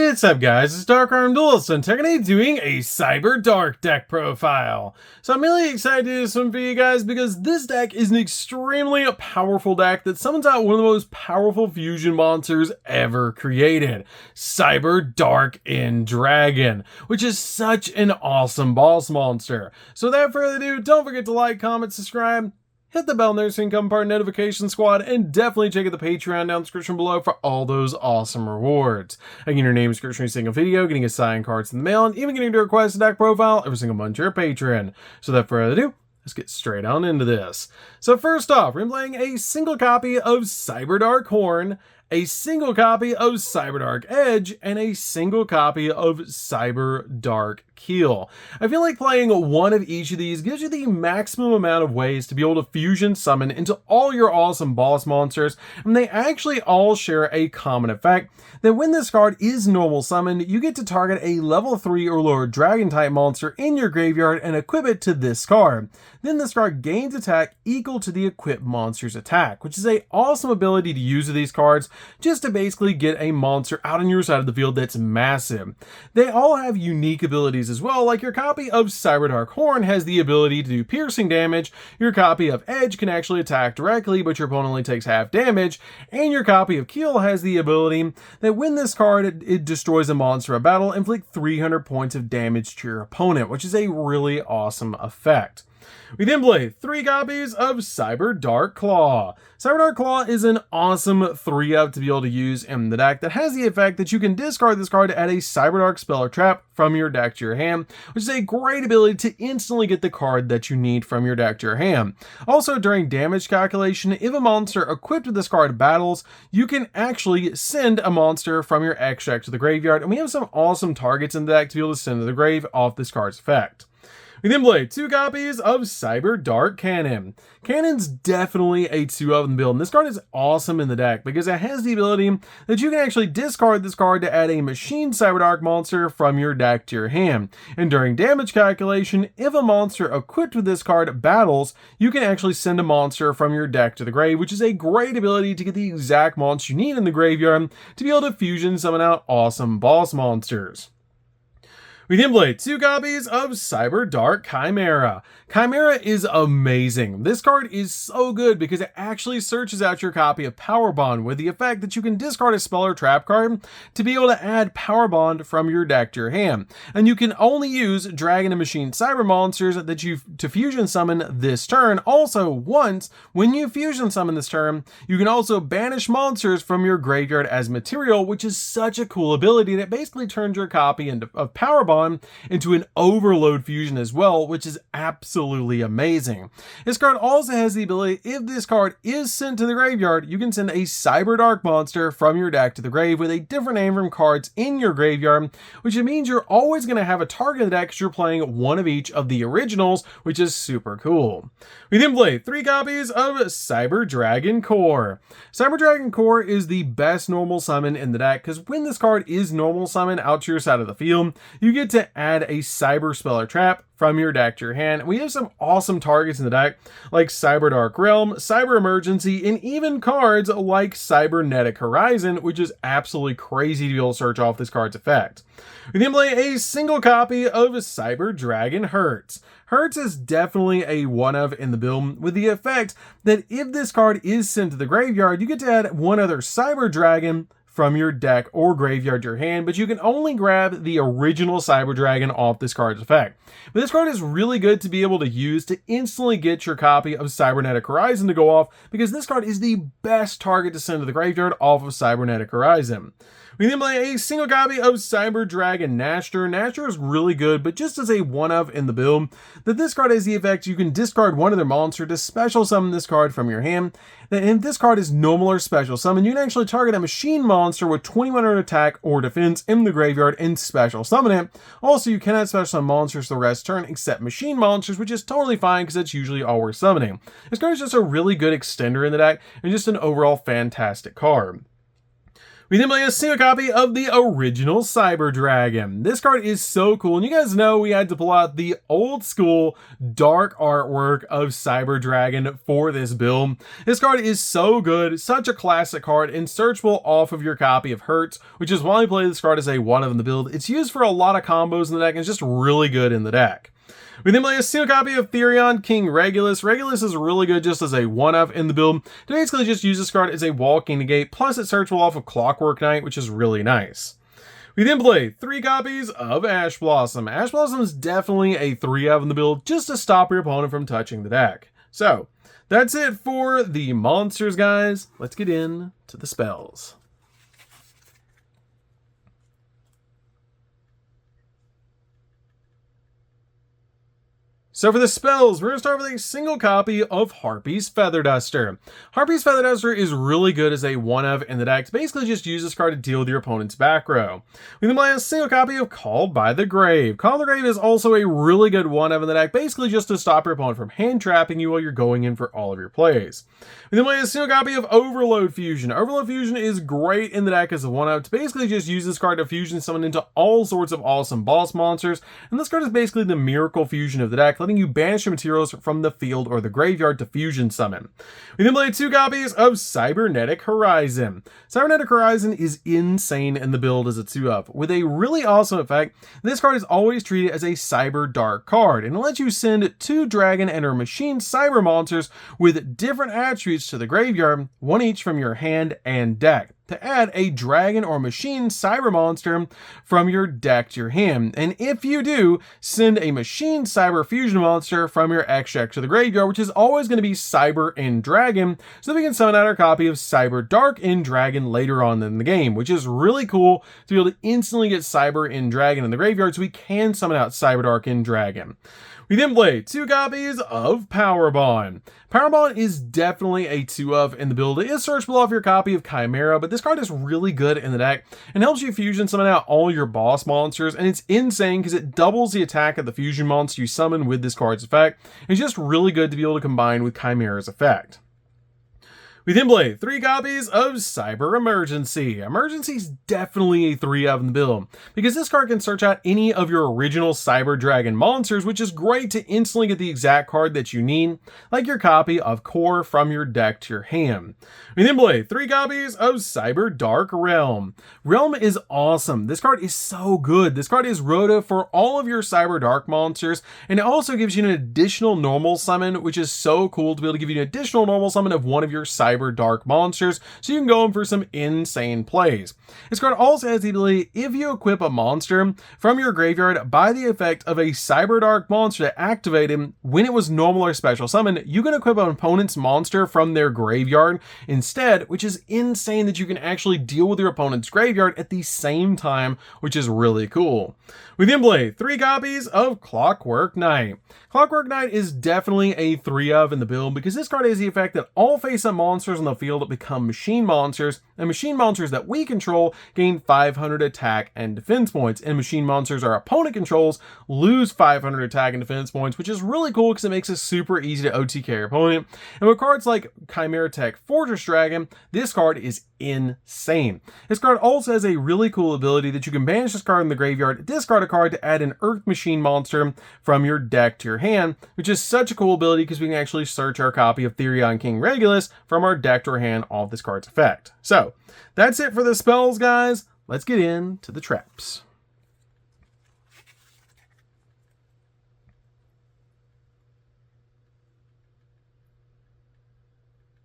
What's up guys, it's DarkArmedDuelist and today doing a Cyberdark deck profile. So I'm really excited to do this one for you guys because this deck is an extremely powerful deck that summons out one of the most powerful fusion monsters ever created, Cyberdark in Dragon, which is such an awesome boss monster. So without further ado, don't forget to like, comment, subscribe, hit the bell there so you can become part of the notification squad, and definitely check out the Patreon down in the description below for all those awesome rewards. Again, your name, description, every single video, getting assigned cards in the mail, and even getting to request a deck profile every single month to your Patreon. So without further ado, let's get straight on into this. So first off, we're playing a single copy of Cyberdark Horn, a single copy of Cyberdark Edge, and a single copy of Cyberdark Keel. I feel like playing one of each of these gives you the maximum amount of ways to be able to fusion summon into all your awesome boss monsters, and they actually all share a common effect that when this card is normal summoned, you get to target a level 3 or lower dragon type monster in your graveyard and equip it to this card. Then this card gains attack equal to the equipped monster's attack, which is an awesome ability to use with these cards just to basically get a monster out on your side of the field that's massive. They all have unique abilities as well, like your copy of Cyberdark Horn has the ability to do piercing damage, your copy of Edge can actually attack directly but your opponent only takes half damage, and your copy of Keel has the ability that when this card it destroys a monster in battle, inflict 300 points of damage to your opponent, which is a really awesome effect. We then play 3 copies of Cyberdark Claw. Cyberdark Claw is an awesome 3-up to be able to use in the deck that has the effect that you can discard this card to add a Cyberdark spell or trap from your deck to your hand, which is a great ability to instantly get the card that you need from your deck to your hand. Also, during damage calculation, if a monster equipped with this card battles, you can actually send a monster from your extract to the graveyard, and we have some awesome targets in the deck to be able to send to the grave off this card's effect. We then play 2 copies of Cyberdark Cannon. Cannon's definitely a 2-up in the build, and this card is awesome in the deck because it has the ability that you can actually discard this card to add a machine Cyberdark monster from your deck to your hand. And during damage calculation, if a monster equipped with this card battles, you can actually send a monster from your deck to the grave, which is a great ability to get the exact monster you need in the graveyard to be able to fusion summon out awesome boss monsters. We then play 2 copies of Cyberdark Chimera. Chimera is amazing. This card is so good because it actually searches out your copy of Power Bond with the effect that you can discard a spell or trap card to be able to add Power Bond from your deck to your hand. And you can only use Dragon and Machine Cyber monsters that to fusion summon this turn. Also, once, when you fusion summon this turn, you can also banish monsters from your graveyard as material, which is such a cool ability that basically turns your copy of Power Bond into an overload fusion as well, which is absolutely amazing. This card also has the ability, if this card is sent to the graveyard, you can send a Cyberdark monster from your deck to the grave with a different name from cards in your graveyard, which means you're always going to have a target in the deck because you're playing one of each of the originals, which is super cool. We then play 3 copies of Cyberdragon Core. Cyberdragon Core is the best normal summon in the deck because when this card is normal summon out to your side of the field, you get to add a cyber spell or trap from your deck to your hand. We have some awesome targets in the deck like Cyberdark Realm, Cyber Emergency, and even cards like Cybernetic Horizon, which is absolutely crazy to be able to search off this card's effect. We then play a single copy of Cyber Dragon Hertz. Hertz is definitely a 1-of in the build with the effect that if this card is sent to the graveyard, you get to add one other Cyber Dragon from your deck or graveyard to your hand, but you can only grab the original Cyber Dragon off this card's effect. But this card is really good to be able to use to instantly get your copy of Cybernetic Horizon to go off because this card is the best target to send to the graveyard off of Cybernetic Horizon. We then play a single copy of Cyber Dragon Nashter. Nashter is really good, but just as a 1-of in the build, that this card has the effect you can discard one other monster to special summon this card from your hand. And if this card is normal or special summon, you can actually target a machine monster with 2100 attack or defense in the graveyard and special summon it. Also, you cannot special summon monsters the rest turn except machine monsters, which is totally fine because that's usually all we're summoning. This card is just a really good extender in the deck and just an overall fantastic card. We then play a single copy of the original Cyber Dragon. This card is so cool, and you guys know we had to pull out the old school dark artwork of Cyber Dragon for this build. This card is so good, such a classic card, and searchable off of your copy of Hertz, which is why we play this card as a 1-of in the build. It's used for a lot of combos in the deck, and it's just really good in the deck. We then play a single copy of Terverion, KingJackGames. Regulus is really good just as a 1-of in the build. To basically just use this card as a walking negate, plus it's searchable off of Clockwork Knight, which is really nice. We then play 3 copies of Ash Blossom. Ash Blossom is definitely a 3-of in the build, just to stop your opponent from touching the deck. So, that's it for the monsters, guys. Let's get into the spells. So for the spells, we're going to start with a single copy of Harpy's Feather Duster. Harpy's Feather Duster is really good as a 1-of in the deck to basically just use this card to deal with your opponent's back row. We then play a single copy of Called by the Grave. Called by the Grave is also a really good 1-of in the deck, basically just to stop your opponent from hand trapping you while you're going in for all of your plays. We then play a single copy of Overload Fusion. Overload Fusion is great in the deck as a 1-of to basically just use this card to fusion summon into all sorts of awesome boss monsters, and this card is basically the miracle fusion of the deck, letting you banish your materials from the field or the graveyard to fusion summon. We then play 2 copies of Cybernetic Horizon. Cybernetic Horizon is insane in the build as a 2-of, with a really awesome effect. This card is always treated as a Cyberdark card, and it lets you send 2 dragon and or machine cyber monsters with different attributes to the graveyard, 1 each from your hand and deck, to add a dragon or machine cyber monster from your deck to your hand. And if you do, send a machine cyber fusion monster from your X deck to the graveyard, which is always going to be cyber and dragon, so that we can summon out our copy of Cyberdark and dragon later on in the game, which is really cool to be able to instantly get cyber and dragon in the graveyard, so we can summon out Cyberdark and dragon. We then play 2 copies of Power Bond. Power Bond is definitely a 2-of in the build. It is searchable off your copy of Chimera, but this card is really good in the deck and helps you fusion summon out all your boss monsters, and it's insane because it doubles the attack of the fusion monster you summon with this card's effect. It's just really good to be able to combine with Chimera's effect. We then play 3 copies of Cyber Emergency. Emergency is definitely a 3-of in the build, because this card can search out any of your original Cyber Dragon monsters, which is great to instantly get the exact card that you need, like your copy of Core from your deck to your hand. We then play 3 copies of Cyberdark Realm. Realm is awesome. This card is so good. This card is Rhoda for all of your Cyberdark monsters, and it also gives you an additional normal summon, which is so cool to be able to give you an additional normal summon of one of your Cyberdark monsters, so you can go in for some insane plays. This card also has the ability, if you equip a monster from your graveyard by the effect of a Cyberdark monster that activated when it was normal or special summon, you can equip an opponent's monster from their graveyard instead, which is insane that you can actually deal with your opponent's graveyard at the same time, which is really cool. We then play 3 copies of Clockwork Knight. Clockwork Knight is definitely a 3-of in the build, because this card has the effect that all face-up monsters on the field become machine monsters, and machine monsters that we control gain 500 attack and defense points, and machine monsters our opponent controls lose 500 attack and defense points, which is really cool because it makes it super easy to OTK your opponent. And with cards like Chimera Tech Fortress Dragon, this card is insane. This card also has a really cool ability that you can banish this card in the graveyard, discard a card to add an Earth Machine monster from your deck to your hand, which is such a cool ability because we can actually search our copy of Terverion KingJackGames from our deck to our hand off this card's effect. So that's it for the spells, guys. Let's get into the traps.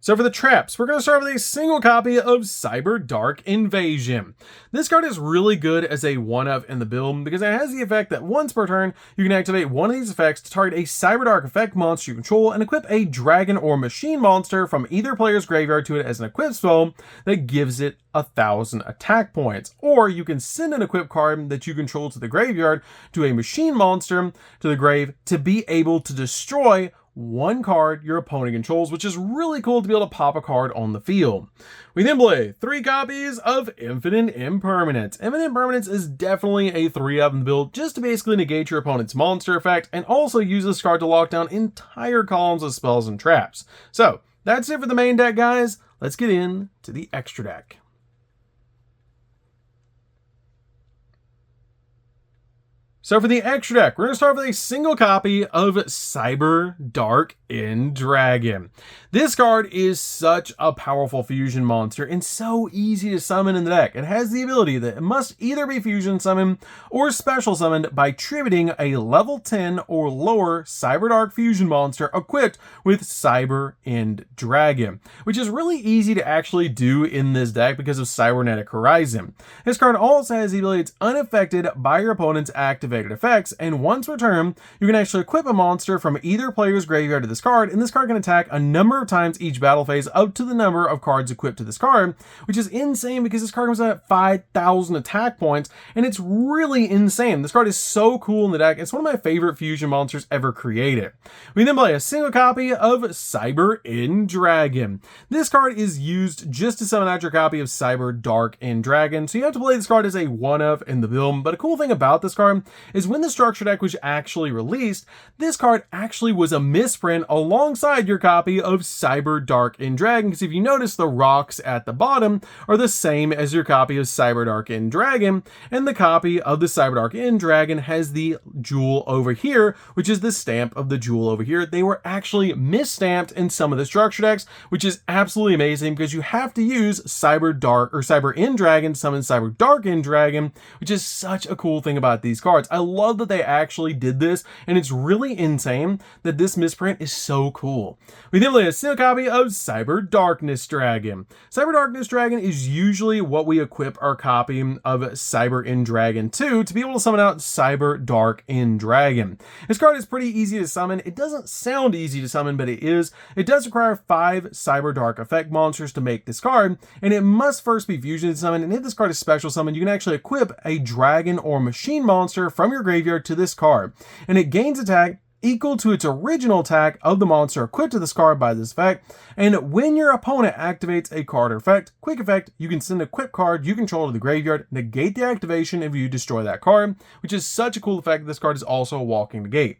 So for the traps, we're going to start with a single copy of Cyberdark Invasion. This card is really good as a 1-of in the build because it has the effect that once per turn, you can activate one of these effects to target a Cyberdark effect monster you control and equip a dragon or machine monster from either player's graveyard to it as an equip spell that gives it 1,000 attack points. Or you can send an equip card that you control to the graveyard to a machine monster to the grave to be able to destroy one card your opponent controls, which is really cool to be able to pop a card on the field. We then play 3 copies of Infinite Impermanence. Infinite Impermanence is definitely a 3-of in the build just to basically negate your opponent's monster effect and also use this card to lock down entire columns of spells and traps. So that's it for the main deck, guys. Let's get into the extra deck. So for the extra deck, we're going to start with a single copy of Cyberdark in Dragon. This card is such a powerful fusion monster and so easy to summon in the deck. It has the ability that it must either be fusion summoned or special summoned by tributing a level 10 or lower Cyberdark fusion monster equipped with Cyber in Dragon, which is really easy to actually do in this deck because of Cybernetic Horizon. This card also has the ability it's unaffected by your opponent's activated effects, and once returned, you can actually equip a monster from either player's graveyard to this card, and this card can attack a number of times each battle phase up to the number of cards equipped to this card, which is insane because this card comes out at 5,000 attack points, and it's really insane. This card is so cool in the deck. It's one of my favorite fusion monsters ever created. We then play a single copy of Cyber in Dragon. This card is used just to summon out your copy of Cyberdark in Dragon, so you have to play this card as a one-of in the build, but a cool thing about this card is when the structure deck was actually released, this card actually was a misprint alongside your copy of Cyberdark in Dragon, because if you notice, the rocks at the bottom are the same as your copy of Cyberdark in Dragon, and the copy of the Cyberdark in Dragon has the jewel over here, which is the stamp of the jewel over here. They were actually misstamped in some of the structure decks, which is absolutely amazing because you have to use Cyberdark or Cyber in Dragon to summon Cyberdark in Dragon, which is such a cool thing about these cards. I love that they actually did this, and it's really insane that this misprint is so cool. We then play a single copy of Cyberdarkness Dragon. Cyberdarkness Dragon is usually what we equip our copy of Cyber in Dragon to be able to summon out Cyberdark in Dragon. This card is pretty easy to summon. It doesn't sound easy to summon, but it is. It does require 5 Cyberdark effect monsters to make this card, and it must first be fusion summoned, and if this card is special summoned, you can actually equip a dragon or machine monster from your graveyard to this card, and it gains attack equal to its original attack of the monster equipped to this card by this effect. And when your opponent activates a card or effect, quick effect, you can send a equipped card you control to the graveyard, negate the activation if you destroy that card, which is such a cool effect. This card is also a walking negate.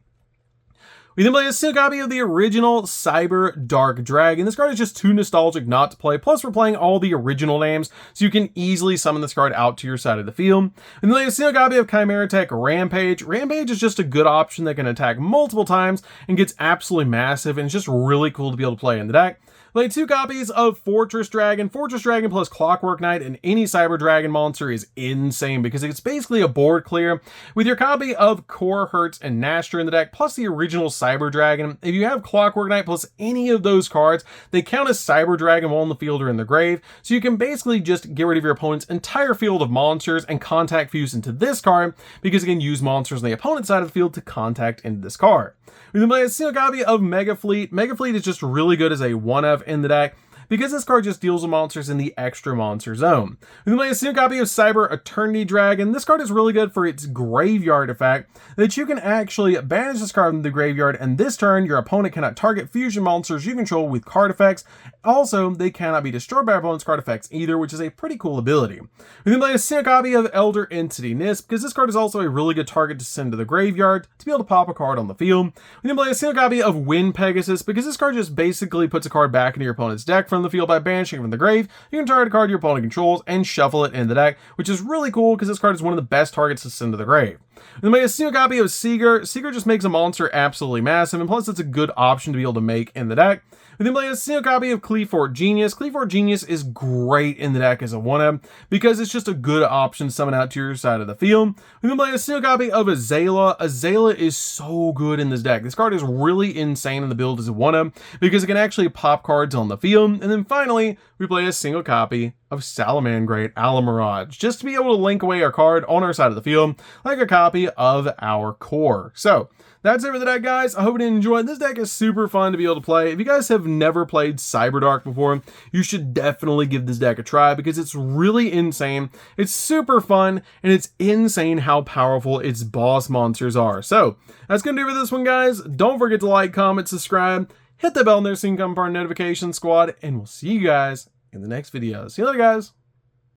We then play a single copy of the original Cyberdark Dragon. This card is just too nostalgic not to play, plus we're playing all the original names, so you can easily summon this card out to your side of the field. We then play a single copy of Chimera Tech Rampage. Rampage is just a good option that can attack multiple times and gets absolutely massive, and it's just really cool to be able to play in the deck. Play 2 copies of Fortress Dragon. Fortress Dragon plus Clockwork Knight and any Cyber Dragon monster is insane because it's basically a board clear with your copy of Core Hertz and Nasher in the deck plus the original Cyber Dragon. If you have Clockwork Knight plus any of those cards, they count as Cyber Dragon while in the field or in the grave, so you can basically just get rid of your opponent's entire field of monsters and contact fuse into this card because it can use monsters on the opponent's side of the field to contact into this card. We then play a single copy of Mega Fleet. Mega Fleet is just really good as a one-of in the deck because this card just deals with monsters in the extra monster zone. We then play a single copy of Cyber Eternity Dragon. This card is really good for its graveyard effect that you can actually banish this card from the graveyard, and this turn your opponent cannot target fusion monsters you control with card effects. Also, they cannot be destroyed by your opponent's card effects either, which is a pretty cool ability. We then play a single copy of Elder Entity Nisp because this card is also a really good target to send to the graveyard to be able to pop a card on the field. We then play a single copy of Wind Pegasus because this card just basically puts a card back into your opponent's deck from the field by banishing it from the grave. You can target a card your opponent controls and shuffle it in the deck, which is really cool because this card is one of the best targets to send to the grave. Then make a single copy of Seeger. Seeger just makes a monster absolutely massive, and plus it's a good option to be able to make in the deck. We then play a single copy of Cleafort Genius. Cleafort Genius is great in the deck as a one-up because it's just a good option to summon out to your side of the field. We then play a single copy of Azala. Azala is so good in this deck. This card is really insane in the build as a one-up because it can actually pop cards on the field. And then finally, we play a single copy of Salamangreat Alamirage, just to be able to link away our card on our side of the field, like a copy of our core. So, that's it for the deck, guys. I hope you enjoyed. This deck is super fun to be able to play. If you guys have never played Cyberdark before, you should definitely give this deck a try because it's really insane. It's super fun, and it's insane how powerful its boss monsters are. So, that's going to do it for this one, guys. Don't forget to like, comment, subscribe, hit the bell in there so you can come part of our notification squad, and we'll see you guys in the next video. See you later, guys.